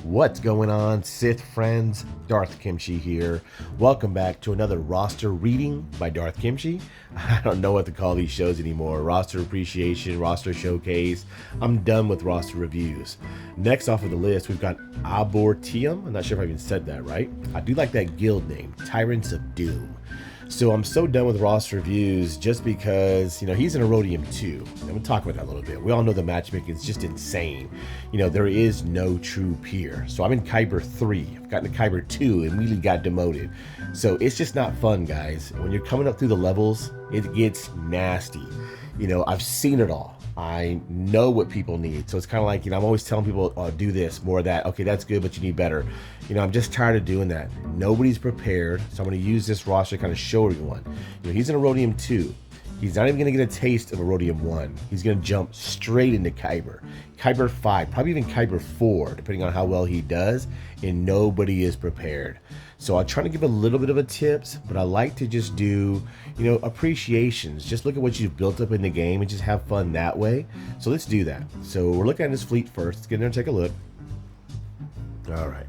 What's going on, Sith friends? Darth Kimchi here. Welcome back to another roster reading by Darth Kimchi. I don't know what to call these shows anymore. Roster appreciation, roster showcase. I'm done with roster reviews. Next off of the list, we've got Abortium. I'm not sure if I even said that right. I do like that guild name, Tyrants of Doom. So I'm so done with roster reviews just because, he's in Erodium 2. And we'll talk about that a little bit. We all know the matchmaking is just insane. There is no true peer. So I'm in Kyber 3. I've gotten to Kyber 2 and immediately got demoted. So it's just not fun, guys. When you're coming up through the levels, it gets nasty. I've seen it all. I know what people need. So it's kind of like, I'm always telling people, oh, do this, more of that. Okay, that's good, but you need better. I'm just tired of doing that. Nobody's prepared. So I'm going to use this roster to kind of show everyone. He's in Erodium 2. He's not even going to get a taste of Erodium 1. He's going to jump straight into Kyber. Kyber 5, probably even Kyber 4, depending on how well he does. And nobody is prepared. So I'll try to give a little bit of a tips, but I like to just do, appreciations. Just look at what you've built up in the game and just have fun that way. So let's do that. So we're looking at his fleet first. Let's get in there and take a look. All right.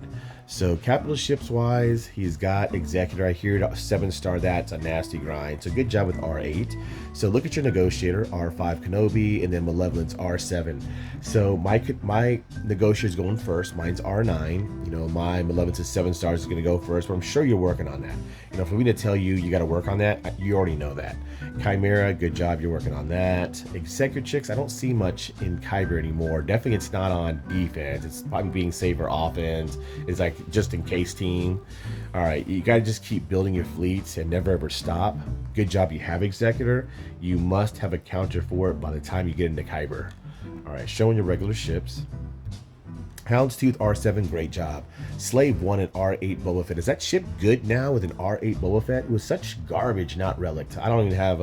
So capital ships wise, he's got Executor. I hear 7-star. That's a nasty grind. So good job with R8. So look at your Negotiator, R5 Kenobi, and then Malevolence R7. So my Negotiator's going first. Mine's R9. My Malevolence is 7 stars is going to go first, but I'm sure you're working on that. For me to tell you got to work on that, you already know that. Chimera, good job, you're working on that. Executor chicks, I don't see much in Kyber anymore. Definitely it's not on defense. It's probably being saved for offense. It's like just in case team. All right, you got to just keep building your fleets and never ever stop. Good job, you have Executor. You must have a counter for it by the time you get into Kyber. All right, showing your regular ships. Houndstooth R7, great job. Slave 1 and R8 Boba Fett. Is that ship good now with an R8 Boba Fett? It was such garbage, not relic. I don't even have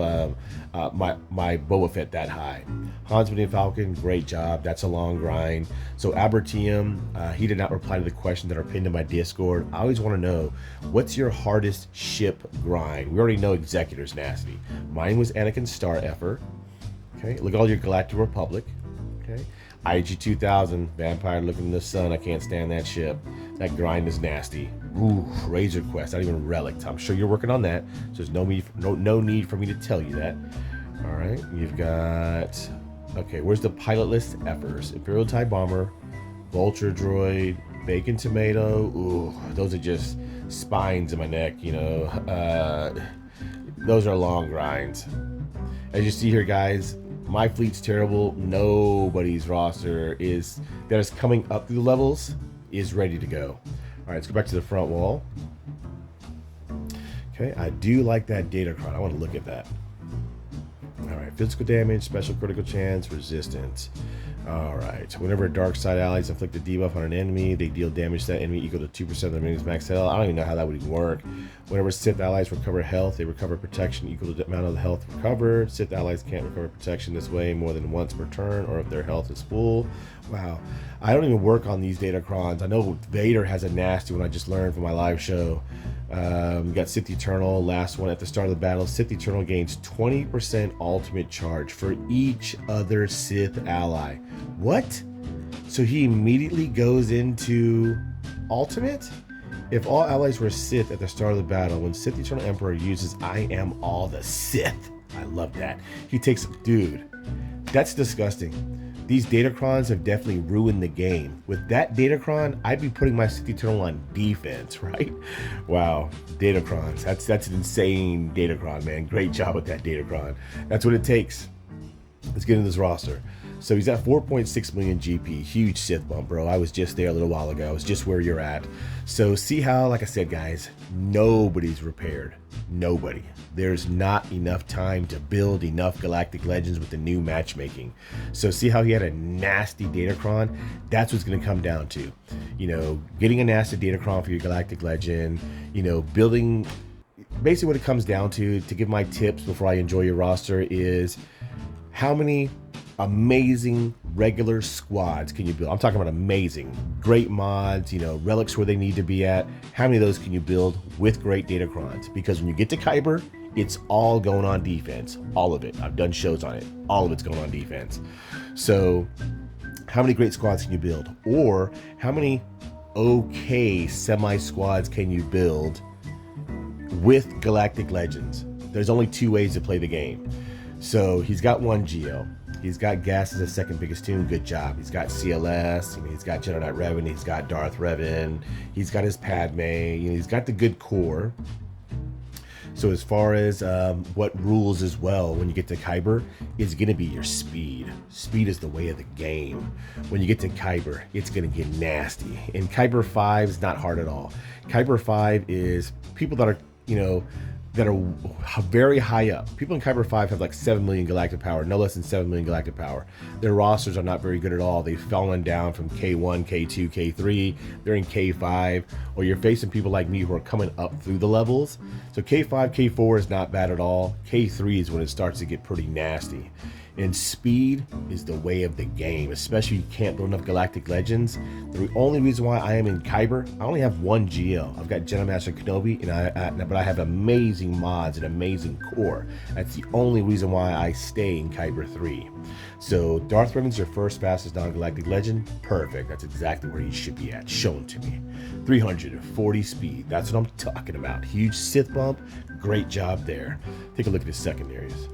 my Boba Fett that high. Hansman and Falcon, great job. That's a long grind. So Abertium, he did not reply to the question that are pinned in my Discord. I always want to know, what's your hardest ship grind? We already know Executor's nasty. Mine was Anakin Star Effer. Okay, look at all your Galactic Republic. Okay. IG 2000, Vampire looking in the sun. I can't stand that ship. That grind is nasty. Ooh, Razor Quest, not even relic. I'm sure you're working on that. So there's no need for me to tell you that. All right, you've got, okay, where's the pilot list? Effers, Imperial TIE Bomber, Vulture Droid, Bacon Tomato. Ooh, those are just spines in my neck, those are long grinds. As you see here, guys, my fleet's terrible. Nobody's roster that is coming up through the levels is ready to go. All right, let's go back to the front wall. Okay, I do like that Datacron. I want to look at that. All right, physical damage, special critical chance, resistance. All right, whenever dark side allies inflict a debuff on an enemy, they deal damage to that enemy equal to 2% of the enemy's max health. I don't even know how that would even work. Whenever Sith allies recover health, they recover protection equal to the amount of the health recovered. Sith allies can't recover protection this way more than once per turn, or if their health is full. Wow, I don't even work on these Datacrons. I know Vader has a nasty one I just learned from my live show. We got Sith Eternal, last one at the start of the battle. Sith Eternal gains 20% ultimate charge for each other Sith ally. What? So he immediately goes into ultimate? If all allies were Sith at the start of the battle, when Sith Eternal Emperor uses I am all the Sith. I love that. He takes, dude, that's disgusting. These Datacrons have definitely ruined the game. With that Datacron, I'd be putting my Sith Eternal on defense, right? Wow, Datacrons. That's an insane Datacron, man. Great job with that Datacron. That's what it takes. Let's get into this roster. So he's at 4.6 million GP. Huge Sith bump, bro. I was just there a little while ago. I was just where you're at. So see how, like I said, guys, nobody's repaired. Nobody. There's not enough time to build enough Galactic Legends with the new matchmaking. So see how he had a nasty Datacron? That's what's going to come down to. Getting a nasty Datacron for your Galactic Legend, building. Basically what it comes down to give my tips before I enjoy your roster, is how many amazing regular squads can you build? I'm talking about amazing, great mods, relics where they need to be at. How many of those can you build with great Datacrons? Because when you get to Kyber, it's all going on defense. All of it. I've done shows on it. All of it's going on defense. So how many great squads can you build? Or how many okay semi-squads can you build with Galactic Legends? There's only 2 ways to play the game. So he's got 1 Geo. He's got Gas as the second biggest toon. Good job. He's got CLS. He's got Jedi Revan. He's got Darth Revan. He's got his Padme. He's got the good core. So as far as what rules as well when you get to Kyber is going to be your speed. Speed is the way of the game. When you get to Kyber, it's going to get nasty. And Kyber 5 is not hard at all. Kyber 5 is people that are, that are very high up. People in Kyber 5 have like 7 million galactic power, no less than 7 million galactic power. Their rosters are not very good at all. They've fallen down from K1, K2, K3. They're in K5, or you're facing people like me who are coming up through the levels. So K5, K4 is not bad at all. K3 is when it starts to get pretty nasty. And speed is the way of the game, especially if you can't build enough Galactic Legends. The only reason why I am in Kyber, I only have 1 GL. I've got Jedi Master Kenobi, but I have amazing mods and amazing core. That's the only reason why I stay in Kyber 3. So Darth Revan's your first fastest non-galactic legend. Perfect. That's exactly where you should be at. Shown to me. 340 speed. That's what I'm talking about. Huge Sith bump. Great job there. Take a look at his secondaries.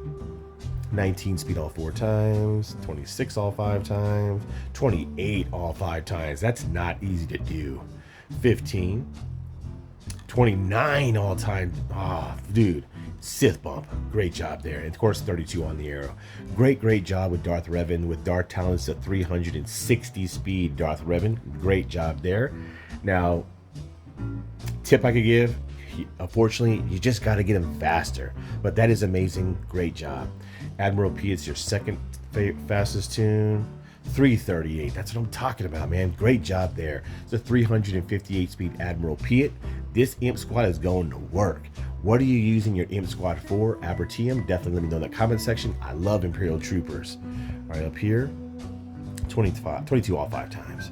19 speed all 4 times, 26 all 5 times, 28 all 5 times. That's not easy to do. 15, 29 all time. Ah, dude, Sith bump. Great job there. And of course, 32 on the arrow. Great job with Darth Revan with Darth Talents at 360 speed. Darth Revan, great job there. Now, tip I could give, unfortunately, you just got to get him faster. But that is amazing. Great job. Admiral P, it's your second fastest toon. 338. That's what I'm talking about, man. Great job there. It's a 358 speed Admiral Piet. This Imp Squad is going to work. What are you using your Imp Squad for? Abertium? Definitely let me know in the comment section. I love Imperial Troopers. All right, up here, 22 all 5 times.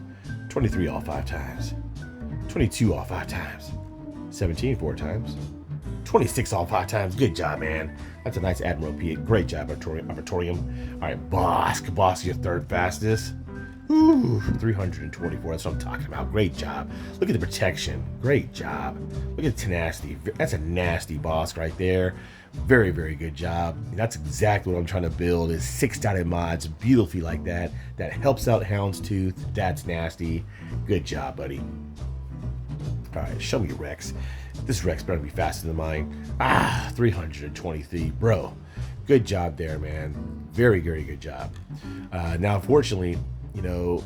23 all 5 times. 22 all 5 times. 17 4 times. 26 all 5 times. Good job, man. That's a nice Admiral Piet. Great job, Arbitorium. All right, Bosk, your third fastest. Ooh, 324. That's what I'm talking about. Great job. Look at the protection. Great job. Look at the tenacity. That's a nasty Bosk right there. Very good job. And that's exactly what I'm trying to build is 6-dotted mods, beautifully like that. That helps out Houndstooth. That's nasty. Good job, buddy. All right, show me your Rex. This Rex better be faster than mine. 323, bro. Good job there, man. Very good job. Now, unfortunately, you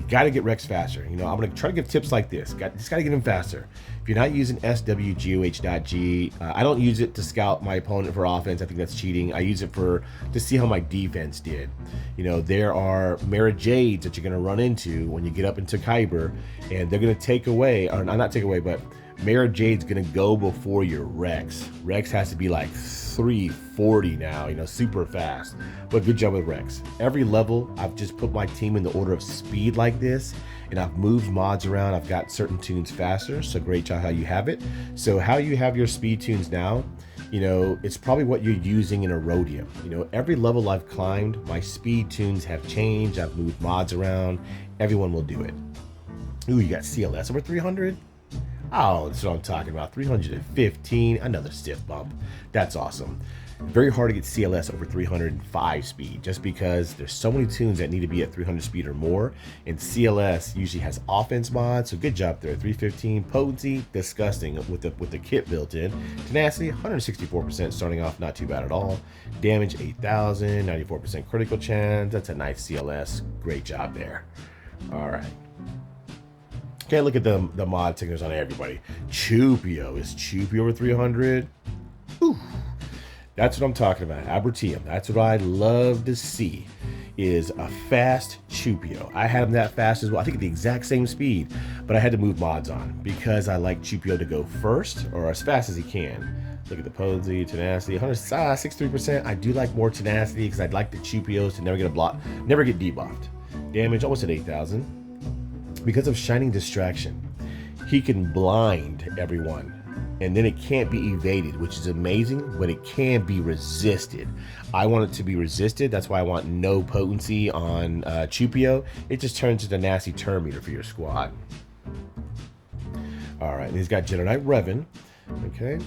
got to get Rex faster. I'm going to try to give tips like this. Just got to get him faster. If you're not using swgohDK, I don't use it to scout my opponent for offense. I think that's cheating. I use it to see how my defense did. There are Mara Jades that you're going to run into when you get up into Kyber, and they're going to take away, or not take away, but Mara Jade's going to go before your Rex. Rex has to be like 340 now, super fast. But good job with Rex. Every level, I've just put my team in the order of speed like this, and I've moved mods around. I've got certain tunes faster, so great job how you have it. So how you have your speed tunes now, it's probably what you're using in Erodium. Every level I've climbed, my speed tunes have changed. I've moved mods around. Everyone will do it. Ooh, you got CLS over 300? Oh, that's what I'm talking about. 315, another Sith bump. That's awesome. Very hard to get CLS over 305 speed just because there's so many tunes that need to be at 300 speed or more, and CLS usually has offense mods, so good job there. 315 potency, disgusting with the kit built in. Tenacity, 164% starting off, not too bad at all. Damage 8,000, 94% critical chance. That's a nice CLS. Great job there. All right. Okay, look at the mod tickers on everybody. Chewpio. Is Chewpio over 300? Ooh, that's what I'm talking about. Abertium. That's what I love to see, is a fast Chewpio. I had him that fast as well. I think at the exact same speed, but I had to move mods on because I like Chewpio to go first or as fast as he can. Look at the potency, tenacity, 163%. I do like more tenacity because I'd like the Chewpios to never get debuffed. Damage almost at 8,000. Because of Shining Distraction, he can blind everyone, and then it can't be evaded, which is amazing, but it can be resisted. I want it to be resisted. That's why I want no potency on Chewpio. It just turns into a nasty turn meter for your squad. All right, and he's got Jedi Revan. Okay.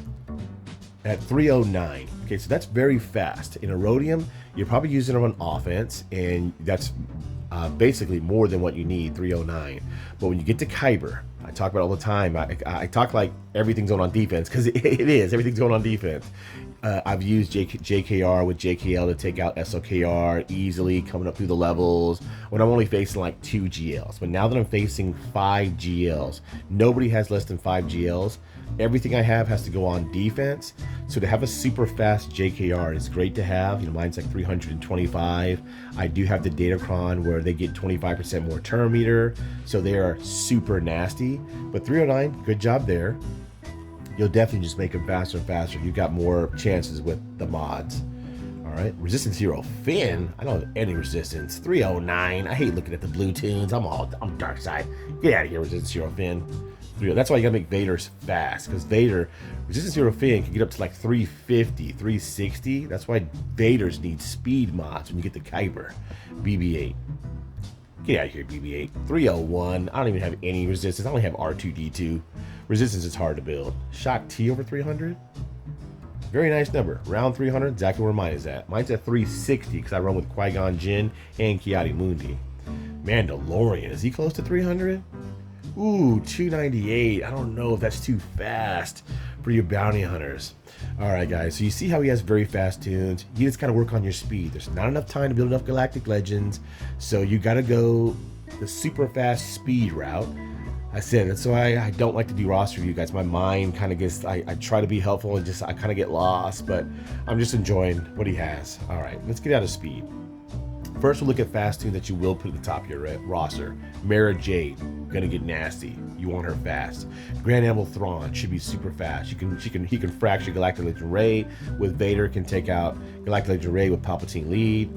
At 309. Okay, so that's very fast. In Erodium, you're probably using it on offense, and that's basically more than what you need, 309. But when you get to Kyber, I talk about it all the time. I talk like everything's going on defense, because it is. Everything's going on defense. I've used JKR with JKL to take out SLKR easily, coming up through the levels when I'm only facing like 2 GLs. But now that I'm facing 5 GLs, nobody has less than 5 GLs. Everything I have has to go on defense. So to have a super fast JKR is great to have. You know, mine's like 325. I do have the Datacron where they get 25% more turn meter, so they are super nasty. But 309, good job there. You'll definitely just make them faster and faster. You've got more chances with the mods. All right, Resistance Hero Finn. I don't have any resistance. 309. I hate looking at the blue tunes. I'm dark side. Get out of here, Resistance Hero Finn. That's why you gotta make Vader's fast, because Vader, Resistance Hero Finn can get up to like 350, 360. That's why Vader's need speed mods when you get the Kyber. BB-8. Get out of here, BB-8. 301. I don't even have any resistance. I only have R2-D2. Resistance is hard to build. Shock T over 300. Very nice number. Round 300, exactly where mine is at. Mine's at 360 because I run with Qui-Gon Jinn and Ki-Adi-Mundi. Mandalorian, is he close to 300? Ooh, 298. I don't know if that's too fast for you bounty hunters. All right, guys. So you see how he has very fast tunes. You just got to work on your speed. There's not enough time to build enough Galactic Legends. So you got to go the super fast speed route. I said that's why I don't like to do roster review, guys. My mind kind of gets, I try to be helpful and I kind of get lost, but I'm just enjoying what he has. All right, let's get out of speed. First, we'll look at fast tunes that you will put at the top of your roster. Mara Jade, gonna get nasty. You want her fast. Grand Admiral Thrawn should be super fast. He can fracture Galactic Legend Ray with Vader. Can take out Galactic Legend Ray with Palpatine lead.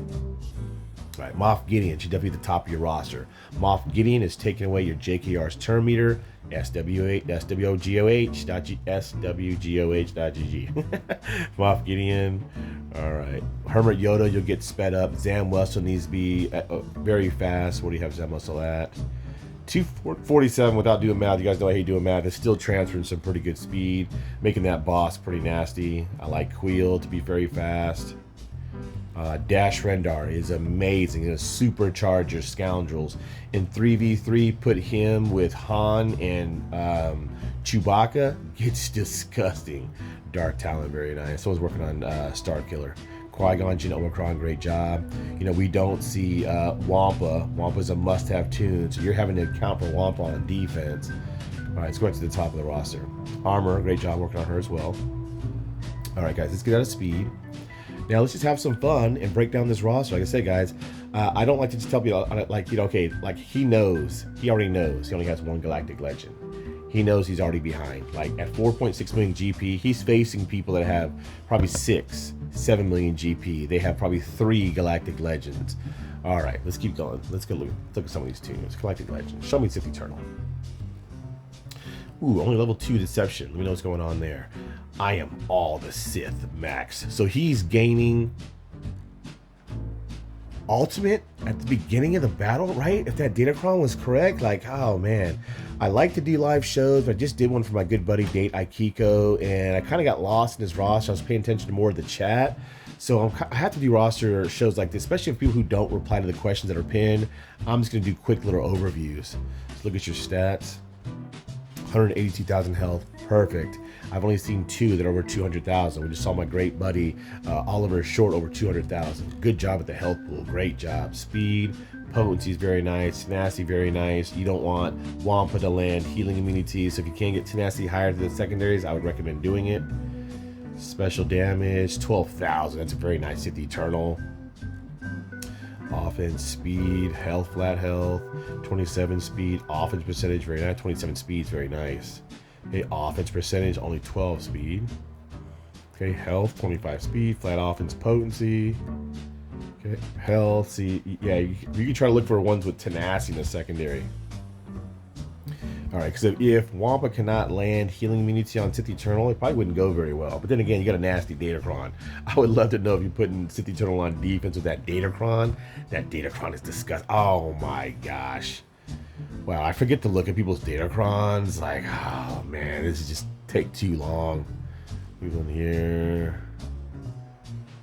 All right, Moff Gideon should definitely be at the top of your roster. Moff Gideon is taking away your JKR's turn meter. SWGOH.GG. Moff Gideon. All right. Hermit Yoda, you'll get sped up. Zam Wessel needs to be very fast. What do you have Zam Wessel at? 247 without doing math. You guys know I hate doing math. It's still transferring some pretty good speed, making that boss pretty nasty. I like Queel to be very fast. Dash Rendar is amazing. He's a supercharger scoundrels. In 3v3, put him with Han and Chewbacca. It's disgusting. Dark Talon, very nice. Someone's working on Star Killer. Qui-Gon Jinn Omicron, great job. You know, we don't see Wampa. Wampa's a must-have tune, so you're having to account for Wampa on defense. All right, let's go to the top of the roster. Armor, great job working on her as well. All right, guys, let's get out of speed. Now let's just have some fun and break down this roster. Like I said, guys, I don't like to just tell people, like, you know, okay, like he already knows he only has one Galactic Legend. He knows he's already behind. Like at 4.6 million GP, he's facing people that have probably 7 million GP. They have probably 3 Galactic Legends. All right, let's keep going. Let's go look at some of these tunes. Galactic Legends. Show me Sith Eternal. Ooh, only level 2 Deception. Let me know what's going on there. I am all the Sith max. So he's gaining ultimate at the beginning of the battle, right? If that Datacron was correct, like, oh man. I like to do live shows, but I just did one for my good buddy Date Aikiko, and I kind of got lost in his roster. I was paying attention to more of the chat. So I have to do roster shows like this, especially for people who don't reply to the questions that are pinned. I'm just going to do quick little overviews. So look at your stats. 182,000 health, perfect. I've only seen 2 that are over 200,000. We just saw my great buddy Oliver Short over 200,000. Good job at the health pool, great job. Speed, potency is very nice. Tenacity, very nice. You don't want Wampa to land healing immunity, so if you can't get tenacity higher than the secondaries, I would recommend doing it. Special damage, 12,000. That's a very nice Sith Eternal. Offense, speed, health, flat health, 27 speed, offense percentage, very nice. 27 speed is very nice. Okay, offense percentage, only 12 speed. Okay, health, 25 speed, flat offense potency. Okay, health, see, yeah, you can try to look for ones with tenacity in the secondary. All right, because if Wampa cannot land healing immunity on Sith Eternal, it probably wouldn't go very well. But then again, you got a nasty Datacron. I would love to know if you're putting Sith Eternal on defense with that Datacron. That Datacron is disgusting. Oh my gosh. Wow. Wow, I forget to look at people's Datacrons. Like, oh man, this is just take too long. People in here.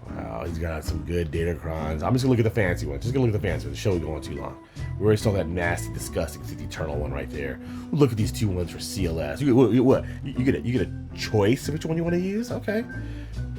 Wow, he's got some good Datacrons. I'm just gonna look at the fancy ones. Just gonna look at the fancy ones. The show is going too long. We already saw that nasty, disgusting Sith Eternal one right there. Look at these two ones for CLS. You get a choice of which one you want to use? Okay.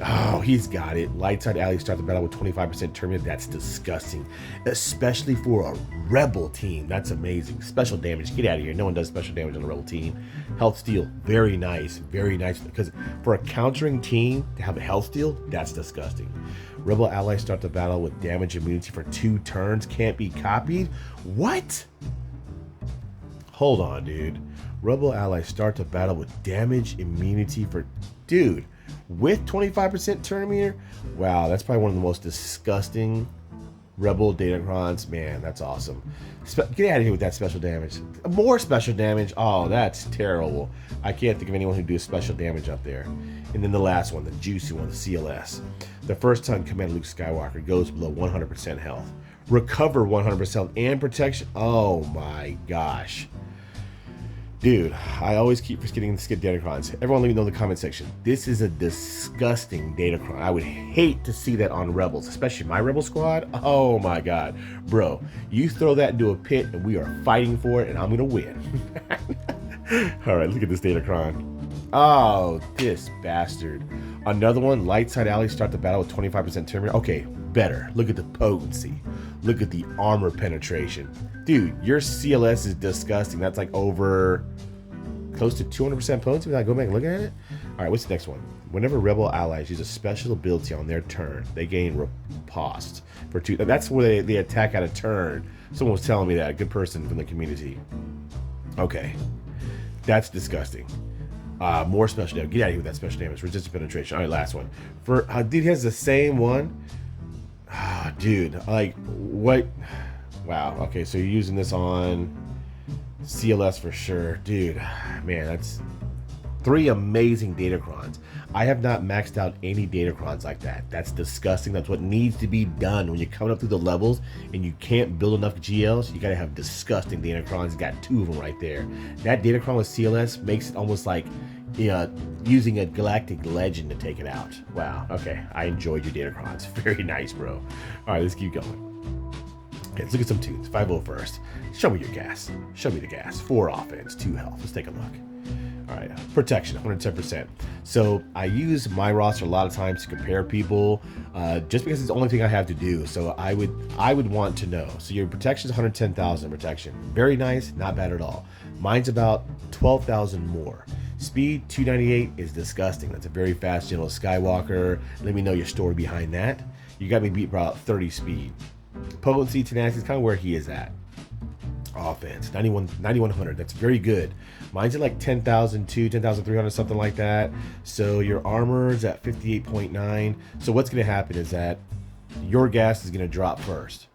Oh, he's got it. Light side alley start the battle with 25% terminate. That's disgusting, especially for a rebel team. That's amazing. Special damage. Get out of here. No one does special damage on a rebel team. Health steal. Very nice. Very nice. Because for a countering team to have a health steal, that's disgusting. Rebel allies start the battle with damage immunity for 2 turns. Can't be copied. What? Hold on, dude. Rebel allies start the battle with damage immunity for... Dude, with 25% turn meter? Wow, that's probably one of the most disgusting Rebel Datacrons. Man, that's awesome. Get out of here with that special damage. More special damage? Oh, that's terrible. I can't think of anyone who does special damage up there. And then the last one, the juicy one, the CLS. The first time Commander Luke Skywalker goes below 100% health. Recover 100% and protection. Oh my gosh. Dude, I always keep forgetting to skip Datacrons. Everyone let me know in the comment section. This is a disgusting Datacron. I would hate to see that on Rebels, especially my Rebel squad. Oh my god. Bro, you throw that into a pit and we are fighting for it and I'm going to win. Alright, look at this Datacron. Oh, this bastard. Another one, light side alley start the battle with 25% terminate. Okay, better. Look at the potency. Look at the armor penetration. Dude, your CLS is disgusting. That's like over close to 200% potency. When I go back and look at it. All right, what's the next one? Whenever rebel allies use a special ability on their turn, they gain riposte for 2. That's where they attack out of turn. Someone was telling me that. A good person from the community. Okay, that's disgusting. More special damage. Get out of here with that special damage. Resistant penetration. All right, last one. For dude, he has the same one. Dude, like what? Wow. Okay, so you're using this on CLS for sure, dude. Man, that's 3 amazing Datacrons. I have not maxed out any Datacrons like that. That's disgusting. That's what needs to be done when you're coming up through the levels and you can't build enough GLs. You gotta have disgusting Datacrons. You got 2 of them right there. That Datacron with CLS makes it almost like using a galactic legend to take it out. Wow. Okay, I enjoyed your Datacrons. Very nice, bro. All right, let's keep going. Okay, let's look at some tunes. 5-0 first. Show me your gas. Show me the gas. 4 offense, 2 health. Let's take a look. All right, protection, 110%. So I use my roster a lot of times to compare people, just because it's the only thing I have to do. So I would want to know. So your protection is 110,000 protection. Very nice, not bad at all. Mine's about 12,000 more. Speed 298 is disgusting. That's a very fast General Skywalker. Let me know your story behind that. You got me beat by about 30 speed. Potency, tenacity is kind of where he is at. Offense 9100. That's very good. Mine's at like 10,002, 10,300, something like that. So your armor's at 58.9. So what's going to happen is that your gas is going to drop first,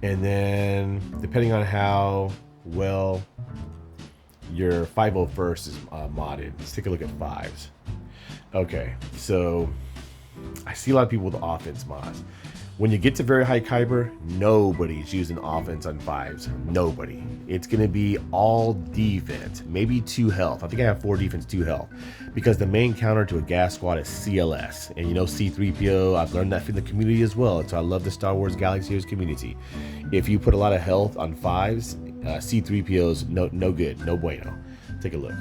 and then depending on how well your 501st is modded, let's take a look at 5s. Okay, so I see a lot of people with offense mods. When you get to very high caliber, nobody's using offense on 5s. Nobody. It's going to be all defense. Maybe 2 health. I think I have 4 defense, 2 health. Because the main counter to a gas squad is CLS. And you know C-3PO, I've learned that from the community as well. So I love the Star Wars Galaxy Heroes community. If you put a lot of health on 5s, C-3PO's no good. No bueno. Take a look.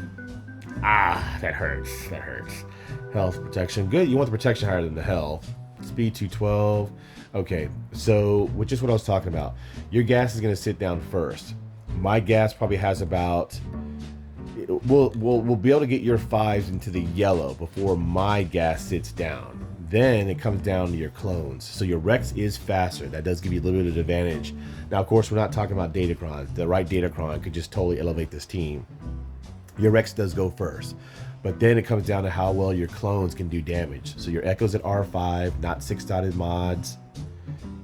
Ah, that hurts. That hurts. Health, protection. Good. You want the protection higher than the health. Speed 212. Okay, so which is what I was talking about. Your gas is going to sit down first. My gas probably has about... We'll be able to get your 5s into the yellow before my gas sits down. Then it comes down to your clones. So your Rex is faster. That does give you a little bit of advantage. Now, of course, we're not talking about Datacrons. The right Datacron could just totally elevate this team. Your Rex does go first. But then it comes down to how well your clones can do damage. So your Echo's at R5, not 6-dotted mods.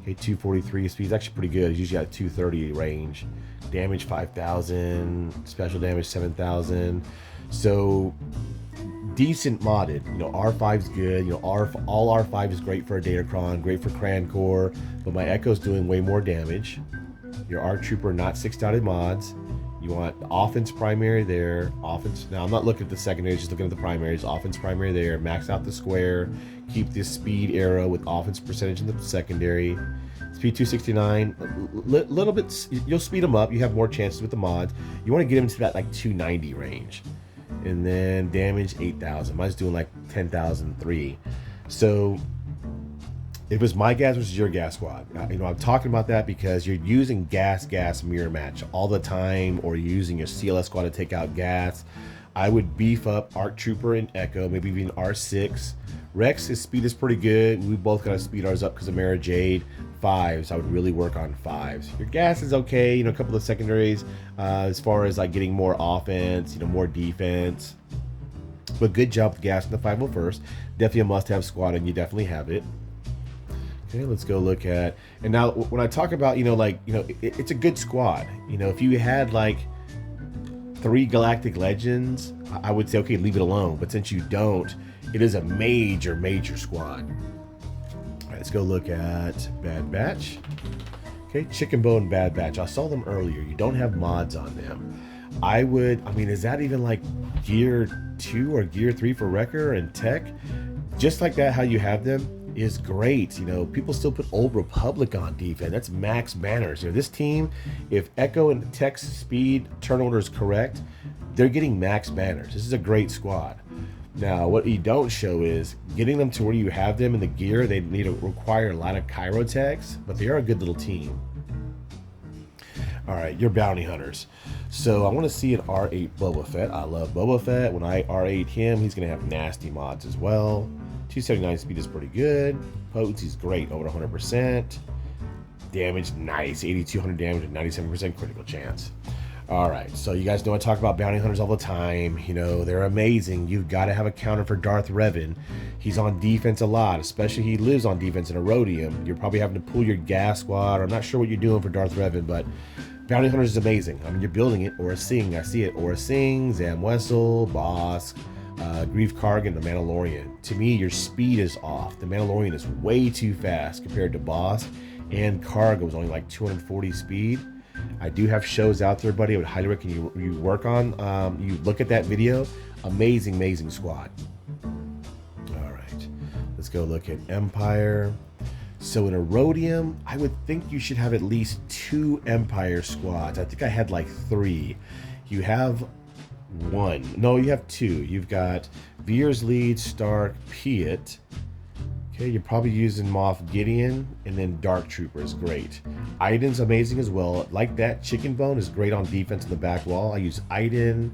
Okay, 243 speed's actually pretty good. It's usually got a 230 range. Damage 5,000, special damage 7,000. So decent modded. You know, R5's good. You know, all R5 is great for a Datacron, great for Crancor. But my Echo's doing way more damage. Your R Trooper, not 6-dotted mods. You want offense primary there. Offense. Now I'm not looking at the secondaries, just looking at the primaries. Offense primary there. Max out the square. Keep this speed arrow with offense percentage in the secondary. Speed 269. Little bit. You'll speed them up. You have more chances with the mods. You want to get them to that like 290 range, and then damage 8,000. Mine's doing like 10,003. So it was my gas versus your gas squad. You know, I'm talking about that because you're using gas mirror match all the time, or you're using your CLS squad to take out gas. I would beef up ARC Trooper and Echo, maybe even R6. Rex, his speed is pretty good. We both got to speed ours up because of Mara Jade. 5s, I would really work on 5s. Your gas is okay, you know, a couple of secondaries as far as like getting more offense, you know, more defense. But good job with gas in the 501st. Definitely a must-have squad, and you definitely have it. Okay, let's go look at, and now when I talk about, you know, like, you know, it's a good squad. You know, if you had like 3 Galactic Legends, I would say, okay, leave it alone. But since you don't, it is a major squad. All right, let's go look at Bad Batch. Okay, Chicken Bone Bad Batch. I saw them earlier. You don't have mods on them. I mean, is that even like Gear 2 or Gear 3 for Wrecker and Tech? Just like that, how you have them is great. You know, people still put Old Republic on defense. That's max banners. You know, this team, if Echo and Tech's speed turn order is correct, they're getting max banners. This is a great squad. Now, what you don't show is getting them to where you have them in the gear. They need to require a lot of Cairo tags, but they are a good little team. All right, you're bounty hunters. So I want to see an R8 Boba Fett. I love Boba Fett. When I R8 him, he's going to have nasty mods as well. 279 speed is pretty good. Potency is great, over 100%. Damage, nice. 8,200 damage and 97% critical chance. All right, so you guys know I talk about bounty hunters all the time. You know, they're amazing. You've got to have a counter for Darth Revan. He's on defense a lot, especially he lives on defense in Erodium. You're probably having to pull your gas squad, or I'm not sure what you're doing for Darth Revan, but bounty hunters is amazing. I mean, you're building it. Aura Singh, I see it. Aura Singh, Zam Wessel, Bosk, Grief Kargan, the Mandalorian. To me, your speed is off. The Mandalorian is way too fast compared to Bosk, and Karga was only like 240 speed. I do have shows out there, buddy. I would highly recommend you work on. You look at that video. Amazing squad. All right, let's go look at Empire. So in Erodium, I would think you should have at least 2 Empire squads. I think I had like 3. You have 1. No, you have 2. You've got Veers Lead, Stark, Piet. Okay, you're probably using Moff Gideon, and then Dark Trooper is great. Iden's amazing as well. Like that, Chicken Bone is great on defense in the back wall. I use Iden,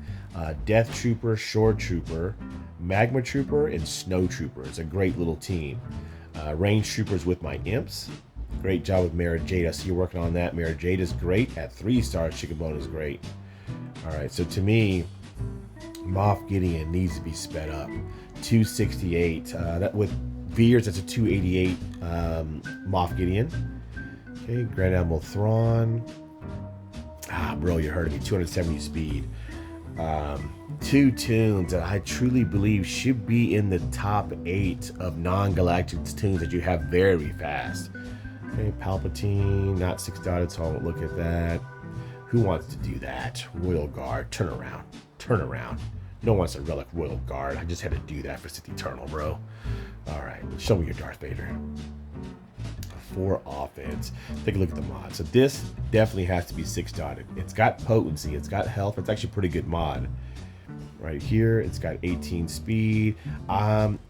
Death Trooper, Shore Trooper, Magma Trooper, and Snow Trooper. It's a great little team. Range Troopers with my Imps. Great job with Mara Jade. I see you're working on that. Mara Jade is great. At 3 stars, Chicken Bone is great. All right, so to me, Moff Gideon needs to be sped up. 268. That with Veers, that's a 288 Moff Gideon. Okay, Grand Admiral Thrawn. Bro, you heard of me. 270 speed. 2 tunes that I truly believe should be in the top 8 of non-galactic tunes that you have very fast. Okay, Palpatine, not 6-dotted, so I won't look at that. Who wants to do that? Royal Guard, turn around. No one wants a relic Royal Guard. I just had to do that for Sith Eternal, bro. All right, show me your Darth Vader. 4 offense. Take a look at the mod. So this definitely has to be 6-dotted. It's got potency. It's got health. It's actually a pretty good mod. Right here, it's got 18 speed.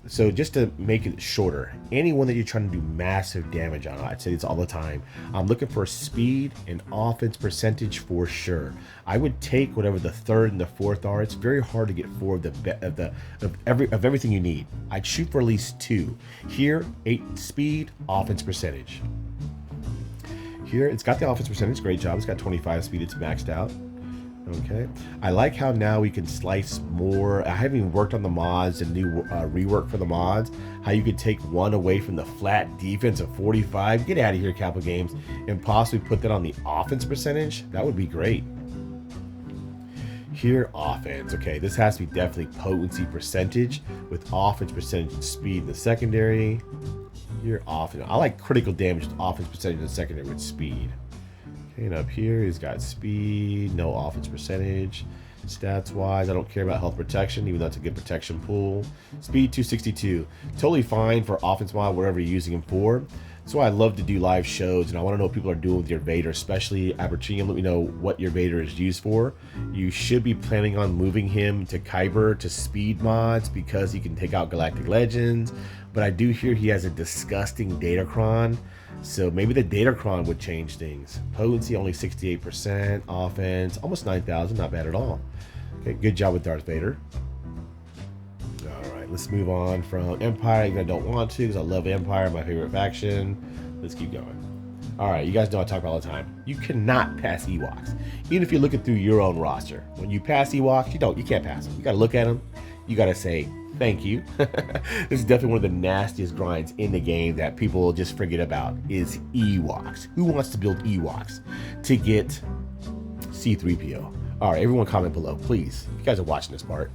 So just to make it shorter, anyone that you're trying to do massive damage on, I'd say it's all the time. I'm looking for speed and offense percentage for sure. I would take whatever the 3rd and the 4th are. It's very hard to get 4 of everything you need. I'd shoot for at least 2. Here, 8 speed, offense percentage. Here, it's got the offense percentage. Great job. It's got 25 speed. It's maxed out. Okay, I like how now we can slice more. I haven't even worked on the mods and new rework for the mods. How you could take 1 away from the flat defense of 45. Get out of here, Capital Games, and possibly put that on the offense percentage. That would be great. Here, offense. Okay, this has to be definitely potency percentage with offense percentage and speed in the secondary. Here, offense. I like critical damage with offense percentage in the secondary with speed. And up here, he's got speed, no offense percentage. Stats wise, I don't care about health protection, even though it's a good protection pool. Speed 262, totally fine for offense mod, whatever you're using him for. That's why I love to do live shows, and I want to know what people are doing with your Vader, especially Abertine. Let me know what your Vader is used for. You should be planning on moving him to Kyber to speed mods because he can take out Galactic Legends. But I do hear he has a disgusting Datacron, so maybe the Datacron would change things. Potency only 68%, offense almost 9,000, not bad at all. Okay, good job with Darth Vader. All right, let's move on from Empire, even though I don't want to because I love Empire, my favorite faction. Let's keep going. All right, you guys know I talk about all the time. You cannot pass Ewoks, even if you're looking through your own roster. When you pass Ewoks, you can't pass them. You got to look at them. You got to say thank you. This is definitely one of the nastiest grinds in the game that people just forget about is Ewoks. Who wants to build Ewoks to get C-3PO? All right, everyone comment below, please. You guys are watching this part.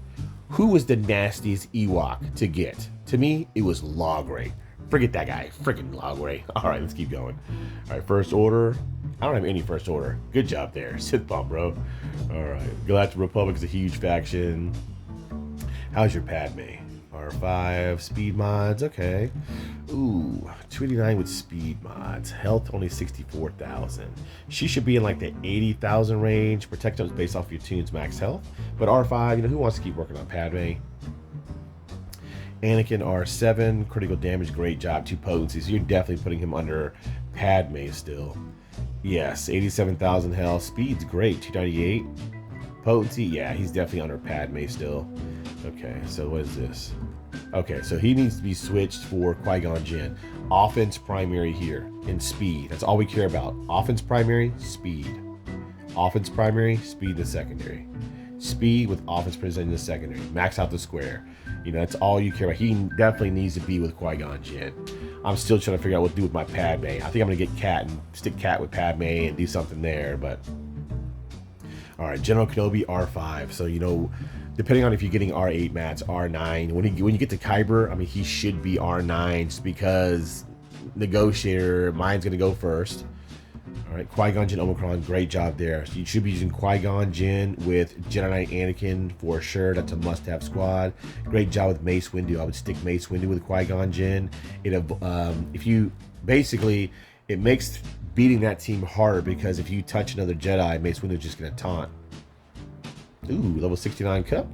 Who was the nastiest Ewok to get? To me, it was Logray. Forget that guy. Freaking Logray. All right, let's keep going. All right, first order. I don't have any first order. Good job there. Sith bomb, bro. All right. Galactic Republic is a huge faction. How's your Padme? R5, speed mods, okay. Ooh, 289 with speed mods. Health only 64,000. She should be in like the 80,000 range. Protection is based off your tune's max health. But R5, who wants to keep working on Padme? Anakin R7, critical damage, great job, 2 potency. So you're definitely putting him under Padme still. Yes, 87,000 health. Speed's great, 298. Potency, yeah, he's definitely under Padme still. Okay, so what is this? Okay, so he needs to be switched for Qui-Gon Jinn. Offense primary here, and speed. That's all we care about. Offense primary, speed. Offense primary, speed the secondary. Speed with offense present in the secondary. Max out the square. That's all you care about. He definitely needs to be with Qui-Gon Jinn. I'm still trying to figure out what to do with my Padme. I think I'm gonna get Cat and stick Cat with Padme and do something there, but all right, General Kenobi R5. So depending on if you're getting R8 mats, R9. When you get to Kyber, I mean, he should be R9 just because Negotiator, mine's going to go first. All right, Qui-Gon Jinn Omicron, great job there. So you should be using Qui-Gon Jinn with Jedi Knight Anakin for sure. That's a must-have squad. Great job with Mace Windu. I would stick Mace Windu with Qui-Gon Jinn. It makes beating that team harder because if you touch another Jedi, Mace Windu is just going to taunt. Ooh, level 69 cup.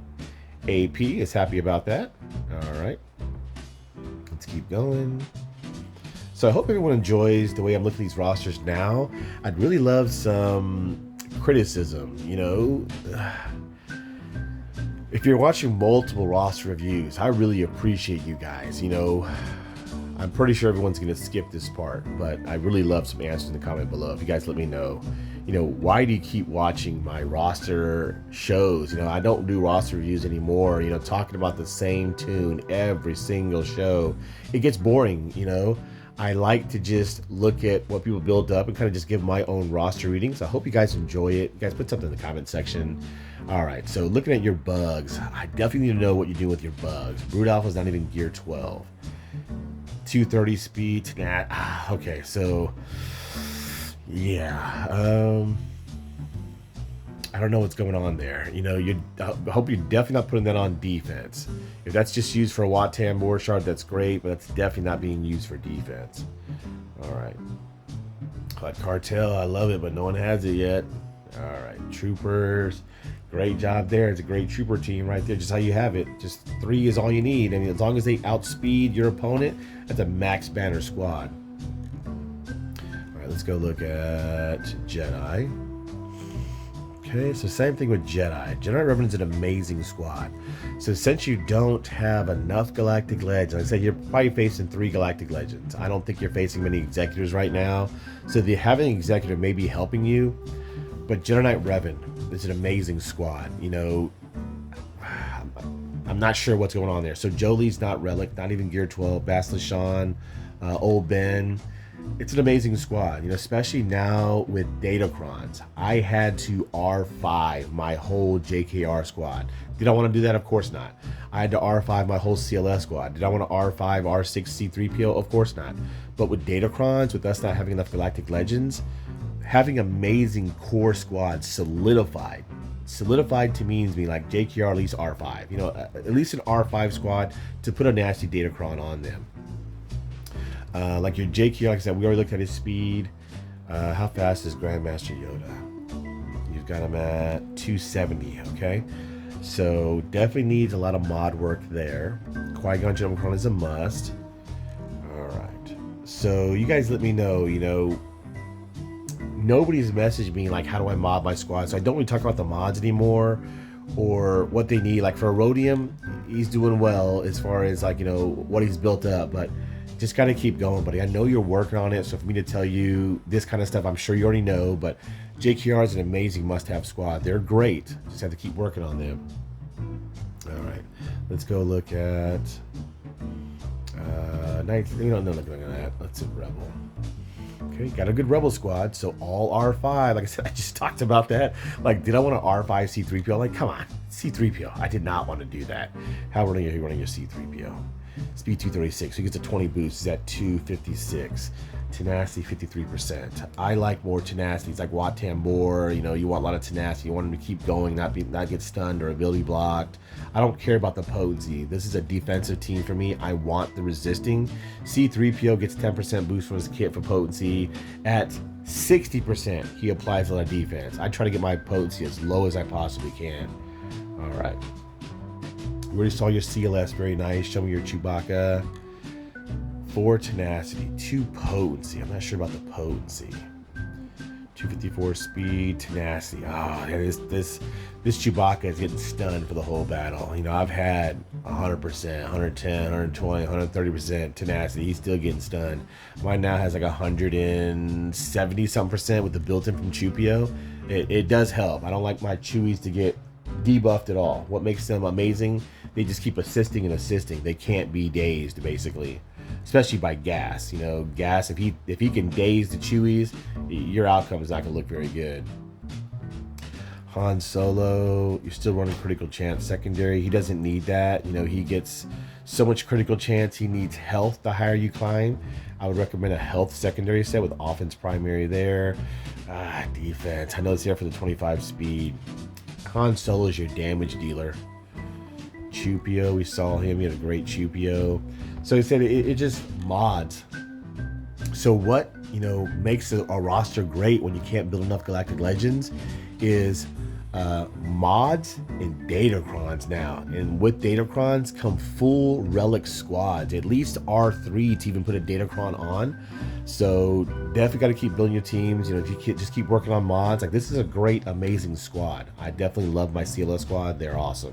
AP is happy about that. All right. Let's keep going. So I hope everyone enjoys the way I'm looking at these rosters now. I'd really love some criticism, If you're watching multiple roster reviews, I really appreciate you guys, I'm pretty sure everyone's going to skip this part, but I really love some answers in the comment below. If you guys let me know, why do you keep watching my roster shows? I don't do roster reviews anymore, talking about the same tune every single show. It gets boring, I like to just look at what people build up and kind of just give my own roster readings. I hope you guys enjoy it. You guys put something in the comment section. All right, so looking at your bugs, I definitely need to know what you do with your bugs. Brood Alpha's not even gear 12. 230 speed. Okay, so yeah, I don't know what's going on there. I hope you're definitely not putting that on defense. If that's just used for a Wattam board shard, that's great, but that's definitely not being used for defense. All right, Cartel, I love it, but no one has it yet. All right, Troopers, great job there. It's a great trooper team right there. Just how you have it. Just 3 is all you need. I mean, as long as they outspeed your opponent, that's a max banner squad. All right, let's go look at Jedi. Okay, so same thing with Jedi. Jedi Revan is an amazing squad. So since you don't have enough Galactic Legends, like I said, you're probably facing 3 Galactic Legends. I don't think you're facing many Executors right now. So having an Executor may be helping you. But Jedi Knight Revan is an amazing squad. I'm not sure what's going on there. So Jolie's not Relic, not even Gear 12. Bas Lashan, Old Ben. It's an amazing squad, especially now with Datacrons. I had to R5 my whole JKR squad. Did I want to do that? Of course not. I had to R5 my whole CLS squad. Did I want to R5 R6 C3PO? Of course not. But with Datacrons, with us not having enough Galactic Legends, having amazing core squads solidified. Solidified to means like JKR at least R5. You know, at least an R5 squad to put a nasty Datacron on them. Like your JKR, like I said, we already looked at his speed. How fast is Grandmaster Yoda? You've got him at 270, okay? So definitely needs a lot of mod work there. Qui-Gon Jinn is a must. All right. So you guys let me know, you know, nobody's messaged me like, how do I mod my squad? So I don't really talk about the mods anymore or what they need. Like for Rodium, he's doing well as far as like, you know, what he's built up, but just got to keep going, buddy. I know you're working on it. So for me to tell you this kind of stuff, I'm sure you already know, but JKR is an amazing must-have squad. They're great. Just have to keep working on them. All right, let's go look at you know, no, looking at that. Let's see Rebel. Okay, got a good Rebel squad. So all R5. Like I said, I just talked about that. Did I want an R5 C3PO? Like, come on, C3PO. I did not want to do that. How are you running your C3PO? Speed 236, so he gets a 20 boost. He's at 256. Tenacity 53%. I like more tenacity. It's like Wat Tambor. You know, you want a lot of tenacity. You want him to keep going, not get stunned or ability blocked. I don't care about the potency. This is a defensive team for me. I want the resisting. C3PO gets 10% boost from his kit for potency. At 60%, he applies a lot of defense. I try to get my potency as low as I possibly can. All right. We already saw your CLS, very nice. Show me your Chewbacca. 4 tenacity, 2 potency. I'm not sure about the potency. 254 speed, tenacity. Oh, yeah, this Chewbacca is getting stunned for the whole battle. You know, I've had 100%, 110, 120, 130% tenacity. He's still getting stunned. Mine now has like 170 something percent with the built-in from Chewpio. It does help. I don't like my Chewies to get debuffed at all. What makes them amazing? They just keep assisting and assisting. They can't be dazed, basically, especially by gas. You know, gas, if he can daze the Chewies, your outcome is not gonna look very good. Han Solo, you're still running critical chance secondary. He doesn't need that. You know, he gets so much critical chance. He needs health the higher you climb. I would recommend a health secondary set with offense primary there. Defense, I know it's here for the 25 speed. Han Solo is your damage dealer. Chewpio, we saw him. He had a great Chewpio. So he said it just mods. So what, you know, makes a roster great when you can't build enough Galactic Legends is mods and Datacrons now. And with Datacrons come full relic squads, at least R3 to even put a Datacron on. So definitely got to keep building your teams. You know, if you just keep working on mods, like this is a great, amazing squad. I definitely love my CLS squad. They're awesome.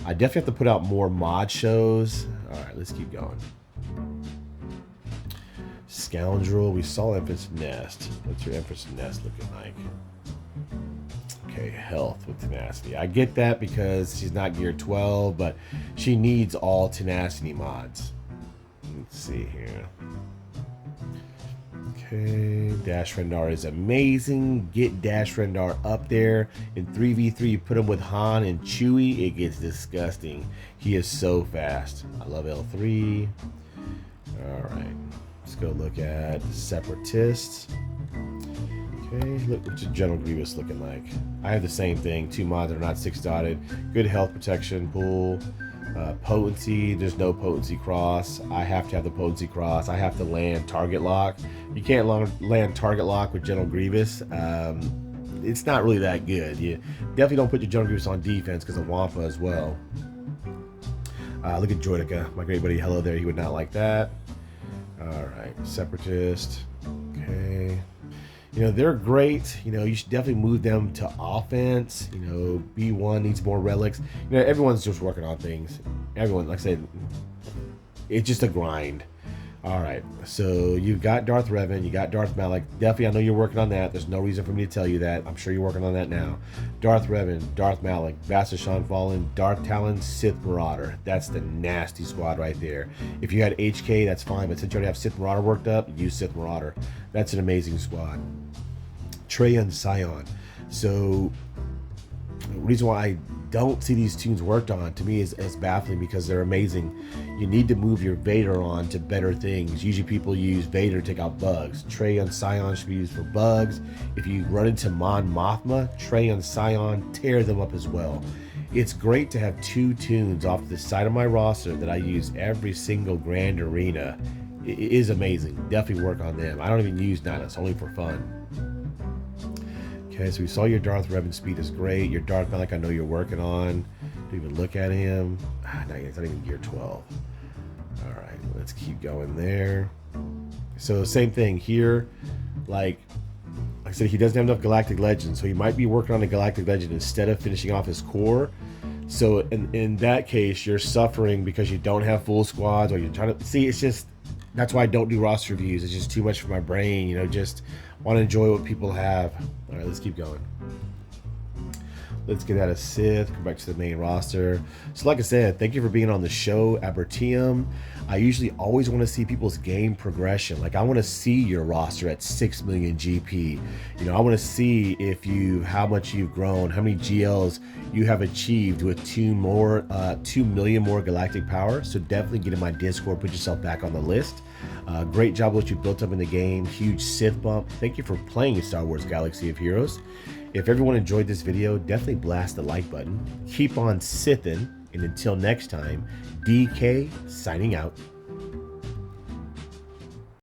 I definitely have to put out more mod shows. All right, let's keep going. Scoundrel, we saw Empress Nest. What's your Empress Nest looking like? Okay, health with tenacity. I get that because she's not gear 12, but she needs all tenacity mods. Let's see here. Okay, Dash Rendar is amazing. Get Dash Rendar up there. In 3v3, you put him with Han and Chewie, it gets disgusting. He is so fast. I love L3. All right, let's go look at Separatists. Okay, look, what's General Grievous looking like? I have the same thing. 2 mods that are not 6-dotted. Good health protection pool. Potency, there's no potency cross. I have to have the potency cross. I have to land target lock. You can't land target lock with General Grievous. It's not really that good. You definitely don't put your General Grievous on defense because of Wampa as well. Look at Droideka, my great buddy. Hello there. He would not like that. All right, Separatist. Okay. You know, they're great. You know, you should definitely move them to offense. You know, B1 needs more relics. You know, everyone's just working on things. Everyone, like I said, it's just a grind. All right, so you've got Darth Revan, you got Darth Malak. Definitely, I know you're working on that. There's no reason for me to tell you that. I'm sure you're working on that now. Darth Revan, Darth Malak, Bastard Sean Fallen, Darth Talon, Sith Marauder. That's the nasty squad right there. If you had HK, that's fine, but since you already have Sith Marauder worked up, use Sith Marauder. That's an amazing squad. Trey and Scion. So the reason why I don't see these tunes worked on, to me is baffling, because they're amazing. You need to move your Vader on to better things. Usually people use Vader to take out bugs. Trey on Scion should be used for bugs. If you run into Mon Mothma, Trey on Scion, tear them up as well. It's great to have 2 tunes off the side of my roster that I use every single Grand Arena. It is amazing. Definitely work on them. I don't even use Nihilus, only for fun. Okay, so we saw your Darth Revan speed is great. Your Darth Malak I know you're working on. Don't even look at him. No, it's not even gear 12. All right, let's keep going there. So same thing here. Like I said, he doesn't have enough Galactic Legends, so he might be working on a Galactic Legend instead of finishing off his core. So in that case, you're suffering because you don't have full squads, or you're trying to see. It's just, that's why I don't do roster reviews. It's just too much for my brain, you know. Just want to enjoy what people have. All right, let's keep going. Let's get out of Sith, come back to the main roster. So like I said, thank you for being on the show, Abertium. I usually always want to see people's game progression. Like, I want to see your roster at 6 million GP. You know, I want to see if how much you've grown, how many GLs you have achieved with 2 million more galactic power. So definitely get in my Discord, put yourself back on the list. Great job with what you built up in the game. Huge Sith bump. Thank you for playing Star Wars Galaxy of Heroes. If everyone enjoyed this video, definitely blast the like button. Keep on Sithin', and until next time, DK signing out.